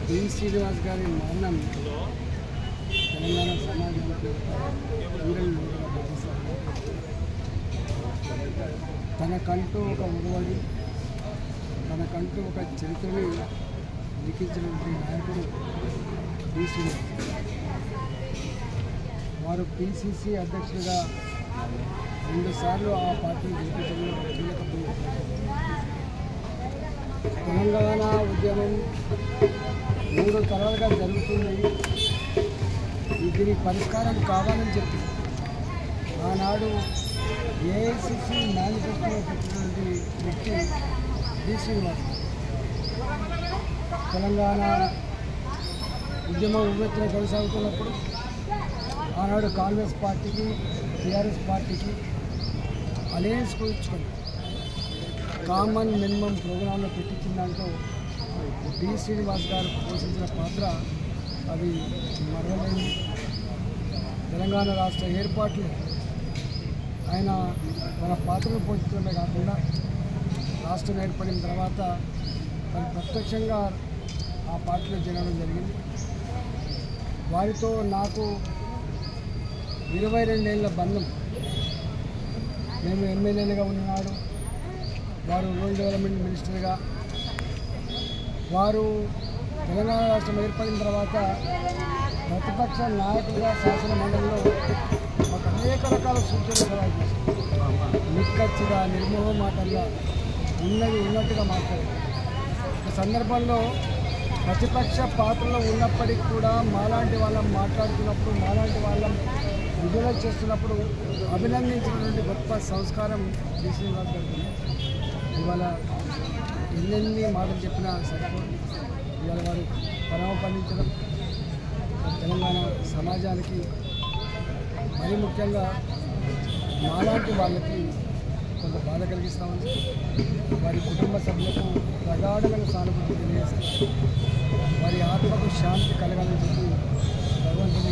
D Srinivas గారి మరణం తెలంగాణ సమాజానికి తీరని లోటుగా భావిస్తారు. తనకంటూ ఒక ఉడవడి, తనకంటూ ఒక చరిత్రని లిఖించినటువంటి నాయకుడు డి శ్రీనివాస్. వారు పిసిసి అధ్యక్షుడిగా 2 సార్లు ఆ పార్టీని గెలిపించడంలో కీలక భూమిక. తెలంగాణ ఉద్యమం 3 తరాలుగా జరుగుతుంది. దీనికి పరిష్కారం కావాలని చెప్పి ఆనాడు ఏఐసిసి మేనిఫెస్టోలో పెట్టినటువంటి వ్యక్తి డి శ్రీనివాస్. తెలంగాణ ఉద్యమం ఉవ్వెత్తున కొనసాగుతున్నప్పుడు ఆనాడు కాంగ్రెస్ పార్టీకి, టీఆర్ఎస్ పార్టీకి అలయన్స్ కూర్చుకొని కామన్ మినిమం ప్రోగ్రాంలో పెట్టించిన దాంట్లో డి శ్రీనివాస్ గారు పోషించిన పాత్ర అది మరవలేని. తెలంగాణ రాష్ట్ర ఏర్పాట్లు ఆయన తన పాత్రను పోషించడమే కాకుండా రాష్ట్రం ఏర్పడిన తర్వాత మరి ప్రత్యక్షంగా ఆ పార్టీలో చేరడం జరిగింది. వారితో నాకు 22 ఏళ్ల బంధం. మేము ఎమ్మెల్యేలుగా ఉన్నాడు, వారు రూరల్ డెవలప్మెంట్ మినిస్టర్గా, వారు తెలంగాణ రాష్ట్రం ఏర్పడిన తర్వాత ప్రతిపక్ష నాయకులుగా శాసన మండలిలో మాకు అనేక రకాల సూచనలు సలహా చేశారు. నిక్కచ్చిగా నిర్మోహమాటంగా ఉన్నది ఉన్నట్టుగా మాట్లాడారు. ఈ సందర్భంలో ప్రతిపక్ష పాత్రలో ఉన్నప్పటికీ కూడా మాలాంటి వాళ్ళం మాట్లాడుతున్నప్పుడు, మాలాంటి వాళ్ళం విడుదల చేస్తున్నప్పుడు అభినందించినటువంటి గొప్ప సంస్కారం డి శ్రీనివాస్ గారికి. ఇవాళ ఎన్నెన్ని మాటలు చెప్పినా సరిపోదు. ఇవాళ వారు పరమ పండించడం తెలంగాణ సమాజానికి, మరీ ముఖ్యంగా మాలాంటి వాళ్ళకి కొంత బాధ కలిగిస్తామని వారి కుటుంబ సభ్యులకు ప్రగాఢమైన సానుభూతి తెలియజేస్తారు. వారి ఆత్మకు శాంతి కలగాలని చెప్పి భగవంతుని